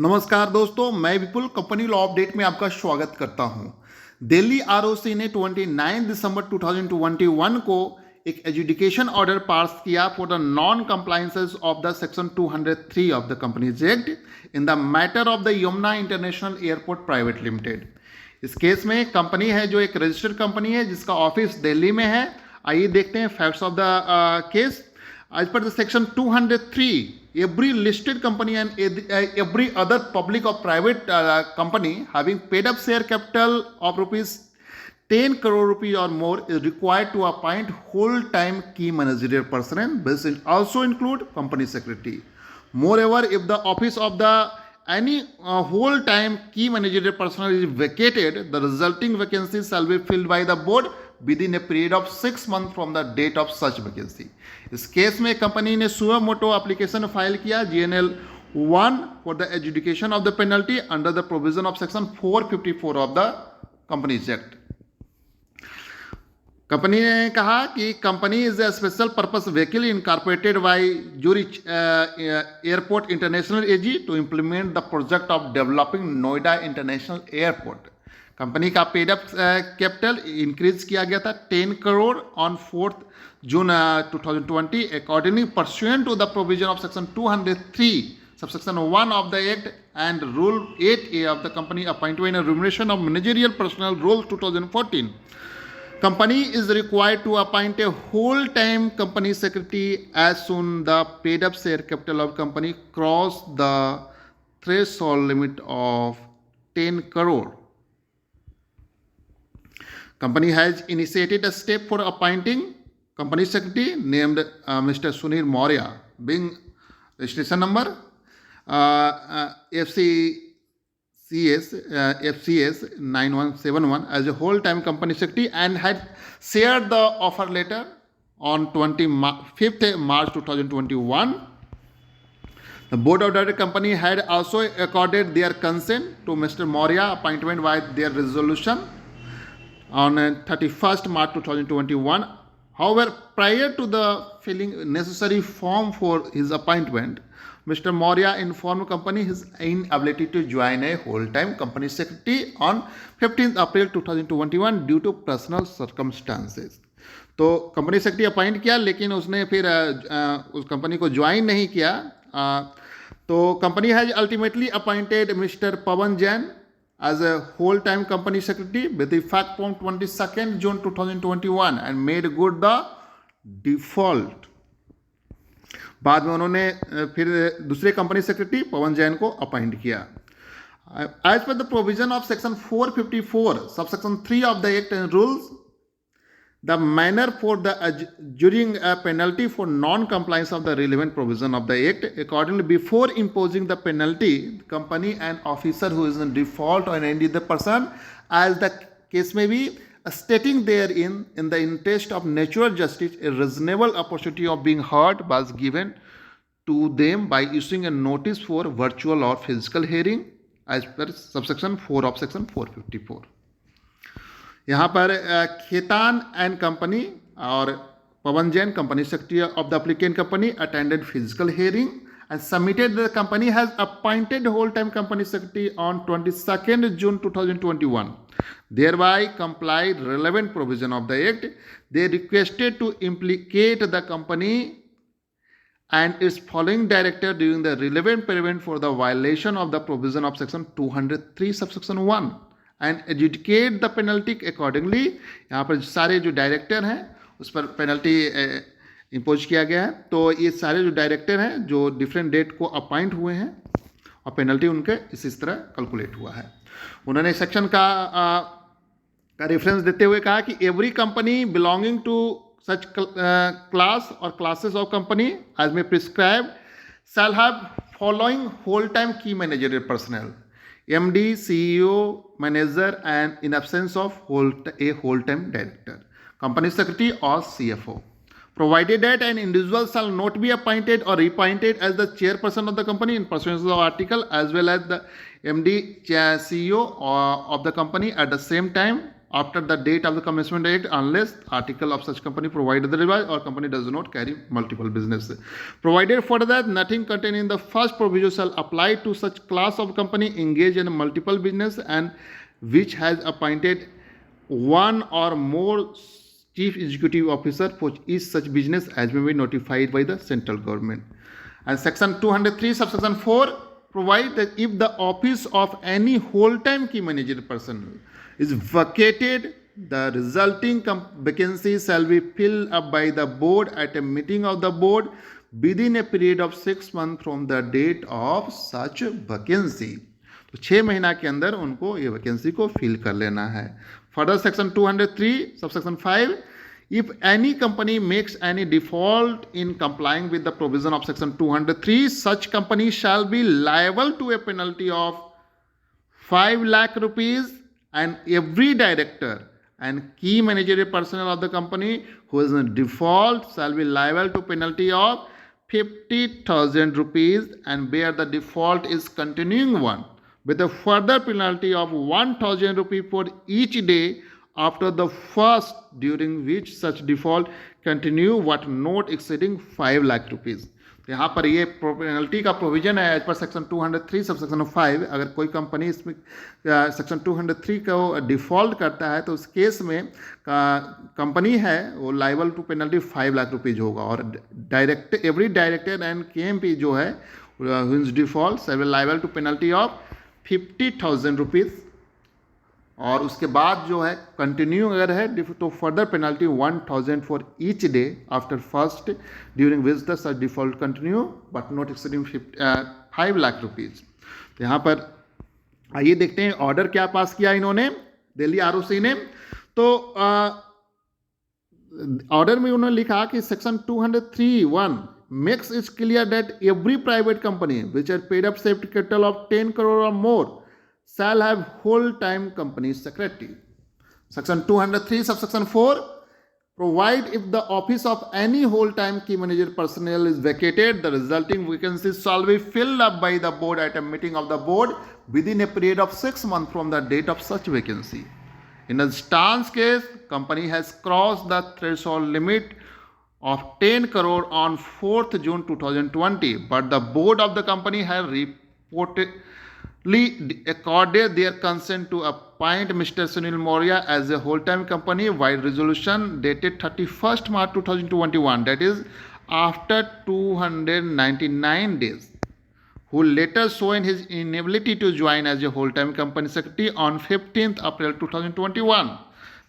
नमस्कार दोस्तों, मैं विपुल कंपनी लॉ अपडेट में आपका स्वागत करता हूं। दिल्ली आरओसी ने 29 दिसंबर 2021 को एक एजुडिकेशन ऑर्डर पास किया for the non compliances of the section 203 of the companies act in the matter of the Yamuna international airport private limited. इस केस में कंपनी है जो एक रजिस्टर्ड कंपनी है जिसका ऑफिस दिल्ली में है। आइए देखते हैं facts of the case. As per the section 203, every listed company and every other public or private company having paid up share capital of rupees 10 crore rupee or more is required to appoint whole-time key managerial personnel. This will also include company secretary. Moreover, if the office of the any whole-time key managerial personnel is vacated, the resulting vacancy shall be filled by the board within a period of 6 months from the date of such vacancy. इस case में company ने suo moto application file किया GNL 1 for the adjudication of the penalty under the provision of section 454 of the companies act. Company ने कहा कि company is a special purpose vehicle incorporated by Zurich airport international AG to implement the project of developing Noida international airport. Company का paid up capital increase किया गया था 10 crore on 4 June 2020 accordingly pursuant to the provision of section 203 subsection 1 of the act and rule 8A of the company appointment and remuneration of managerial personnel rule 2014. Company is required to appoint a whole-time company secretary as soon the paid up share capital of company cross the threshold limit of 10 crore. Company has initiated a step for appointing company secretary named Mr. Sunil Maurya, being registration number FCS 9171 as a whole-time company secretary and had shared the offer letter on 25th March 2021. The board of directors company had also accorded their consent to Mr. Maurya appointment by their resolution on 31st March 2021. However, prior to the filling necessary form for his appointment, Mr. Maurya informed company his inability to join a whole-time company secretary on 15th April 2021 due to personal circumstances. तो company secretary appoint किया लेकिन उसने फिर उस company को join नहीं किया। तो company has ultimately appointed mister Pawan Jain as a whole-time company secretary with effect from 22nd June 2021 and made good the default. बाद में उन्होंने फिर दूसरे कंपनी सेक्रेटरी पवन जैन को अपॉइंट किया। As per the provision of section 454 subsection 3 of the act and rules, the manner for the adjuring a penalty for non-compliance of the relevant provision of the act. Accordingly, before imposing the penalty, the company and officer who is in default or any other person, as the case may be, stating therein in the interest of natural justice, a reasonable opportunity of being heard was given to them by issuing a notice for virtual or physical hearing as per subsection 4 of section 454. यहाँ पर Khetan and company और Pawan Jain company secretary of the applicant company attended physical hearing and submitted the company has appointed whole time company secretary on 22nd June 2021 thereby complied relevant provision of the act. They requested to implicate the company and its following director during the relevant period for the violation of the provision of section 203 subsection 1 and adjudicate the penalty accordingly. यहाँ पर सारे जो director हैं उस पर penalty impose किया गया है। तो ये सारे जो डायरेक्टर हैं जो डिफरेंट डेट को अपॉइंट हुए हैं और पेनल्टी उनके इस तरह कैलकुलेट हुआ है। उन्होंने सेक्शन का रेफरेंस देते हुए कहा कि every company belonging to such class और classes of company as may prescribe shall have following whole time की managerial personnel MD, CEO, manager, and in absence of a whole-time director, company secretary or CFO, provided that an individual shall not be appointed or reappointed as the chairperson of the company in pursuance of the article, as well as the MD, CEO of the company at the same time after the date of the commencement date unless article of such company provided otherwise or company does not carry multiple business. Provided for that nothing contained in the first provision shall apply to such class of company engaged in multiple business and which has appointed one or more chief executive officer for each such business as may be notified by the central government. And section 203 subsection 4 provide that if the office of any whole-time key manager person is vacated, the resulting vacancy shall be filled up by the board at a meeting of the board within a period of 6 months from the date of such vacancy. तो 6 महीना के अंदर उनको ये vacancy को fill कर लेना है. Further section 203 subsection 5, if any company makes any default in complying with the provision of section 203, such company shall be liable to a penalty of 5 lakh rupees, and every director and key managerial personnel of the company who is in default shall be liable to penalty of 50,000 rupees and where the default is continuing one, with a further penalty of 1,000 rupees for each day after the first during which such default continue but not exceeding 5 lakh rupees. तो यहाँ पर ये penalty का provision है as per section 203 sub section 5. अगर कोई company इसमें section 203 को डिफॉल्ट करता है तो उस केस में कंपनी है वो liable to penalty 5 lakh rupees होगा. और एवरी डायरेक्टर एंड KMP जो है डिफॉल्ट से liable to penalty of 50,000 rupees. और उसके बाद जो है कंटिन्यू अगर है तो further penalty 1,000 for each day after first during which the such default continue but not exceeding 5 lakh rupees. तो यहाँ पर आइए देखते हैं ऑर्डर क्या पास किया इन्होंने दिल्ली ROC ने. तो ऑर्डर में उन्होंने लिखा कि section 203(1) makes it clear that every private company which had paid up safety capital of 10 crore or more shall have whole-time company secretary. Section 203 subsection 4 provide if the office of any whole-time key manager personnel is vacated, the resulting vacancies shall be filled up by the board at a meeting of the board within a period of 6 months from the date of such vacancy. In a stance case, company has crossed the threshold limit of 10 crore on 4th June 2020, but the board of the company has reportedly accorded their consent to appoint Mr. Sunil Maurya as a whole-time company by resolution dated 31st March 2021, that is after 299 days, who later shown his inability to join as a whole-time company secretary on 15th April 2021.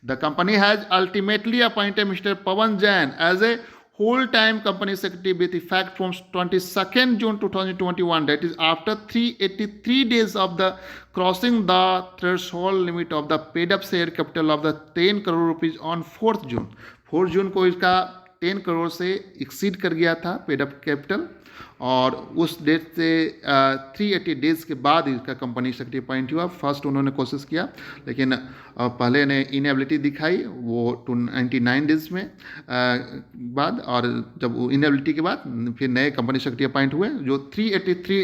The company has ultimately appointed Mr. Pawan Jain as a whole-time company secretary with effect from 22nd June 2021, that is after 383 days of the crossing the threshold limit of the paid up share capital of the 10 crore rupees on 4th June. 4 जून को इसका 10 करोड़ से exceed कर गया था paid up capital, और उस date से 380 days के बाद इसका कंपनी सेक्रेटरी अपॉइंट हुआ. फर्स्ट उन्होंने कोशिश किया लेकिन पहले ने इनएबिलिटी दिखाई वो 299 डेज में बाद, और जब इनएबिलिटी के बाद फिर नए कंपनी सेक्रेटरी अपॉइंट हुए जो 383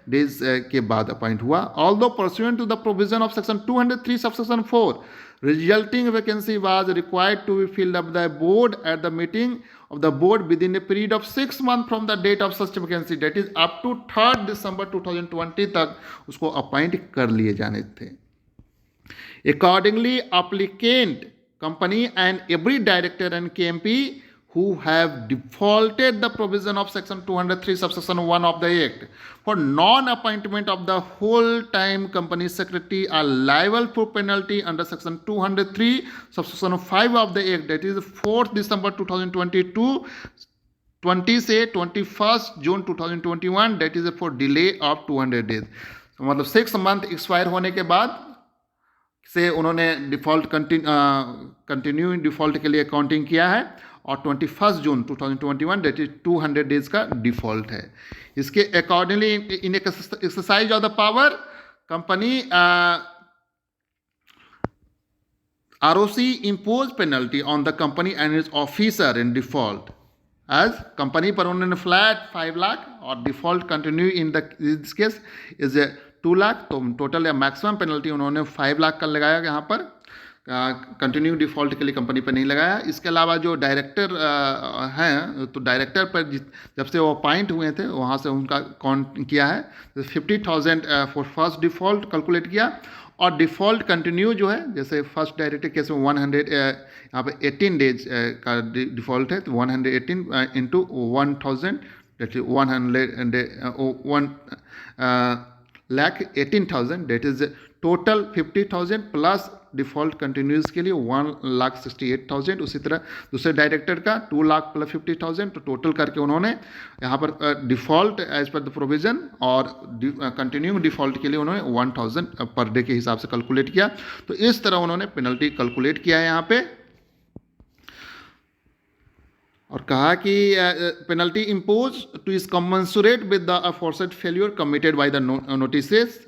डेज के बाद अपॉइंट हुआ. Although pursuant to the provision of section 203 subsection 4, resulting vacancy was required to be filled up by the board at the meeting of the board within a period of 6 months from the date of such vacancy, that is up to 3rd December 2020 तक उसको appoint कर लिए जाने थे. Accordingly, applicant company and every director and KMP who have defaulted the provision of section 203 subsection 1 of the act for non-appointment of the whole-time company secretary are liable for penalty under section 203 subsection 5 of the act, that is 4th December 2022 20 से 21st June 2021, that is for delay of 200 days. तो मतलब 6 month expire होने के बाद से उन्होंने default continue default के लिए अकाउंटिंग किया है, और 21 जून 2021 डेट इज 200 डेज का डिफॉल्ट है. इसके accordingly in exercise of the power company ROC impose penalty on the company and its officer in default as company पर उन्होंने फ्लैट 5 लाख और default continue in this case is 2 lakh. तो total या maximum penalty उन्होंने 5 लाख का लगाया यहाँ पर कंटिन्यू डिफ़ॉल्ट के लिए कंपनी पर नहीं लगाया। इसके अलावा जो डायरेक्टर हैं, तो डायरेक्टर पर जब से वो अपॉइंट हुए थे वहाँ से उनका काउंट किया है, तो 50,000 फॉर फर्स्ट डिफ़ॉल्ट कैलकुलेट किया। और डिफ़ॉल्ट कंटिन्यू जो है, जैसे फर्स्ट डायरेक्टर केस में 100 यहाँ पे 18 डेज का डिफ़ॉल्ट है, तो 118 into 1000 that is 1,18,000 that is total 50,000 plus default continuous के लिए 1,68,000। उसी तरह दूसरे डायरेक्टर का 2 लाख प्लस 50,000, तो टोटल करके उन्होंने यहाँ पर default as per the provision और कंटिन्यू डिफ़ॉल्ट के लिए उन्होंने 1,000 पर डे के हिसाब से कैलकुलेट किया। तो इस तरह उन्होंने पेनल्टी कैलकुलेट किया है यहाँ पे, और कहा कि penalty impose two is commensurate with the aforesaid failure committed by the notices.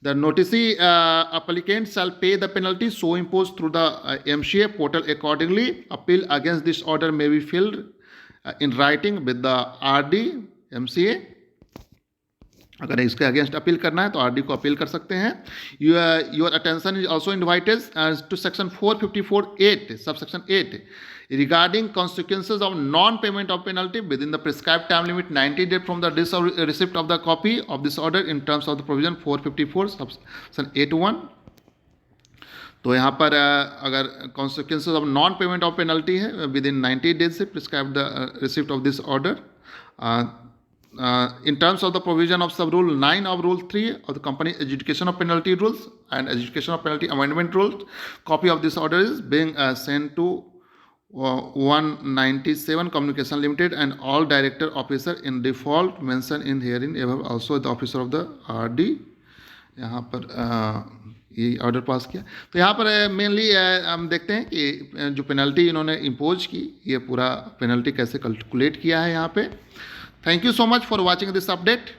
The noticee applicant shall pay the penalty so imposed through the MCA portal accordingly. Appeal against this order may be filed in writing with the RD MCA. अगर इसके against appeal करना है तो RD को appeal कर सकते हैं। Your attention is also invited to section 454(8) subsection 8 regarding consequences of non-payment of penalty within the prescribed time limit 90 days from the receipt of the copy of this order in terms of the provision 454 subsection 8(1). तो यहाँ पर अगर consequences of non-payment of penalty है within 90 days से prescribed the receipt of this order in terms of the provision of sub rule 9 of rule 3 of the company adjudication of penalty rules and adjudication of penalty amendment rules, copy of this order is being sent to 197 Communication Limited and all director officer in default mentioned in herein above, also the officer of the RD। यहाँ पर ये order pass किया। तो यहाँ पर mainly हम देखते हैं कि जो पेनल्टी इन्होंने इम्पोज की, ये पूरा पेनल्टी कैसे कैलकुलेट किया है यहाँ पे। Thank you so much for watching this update.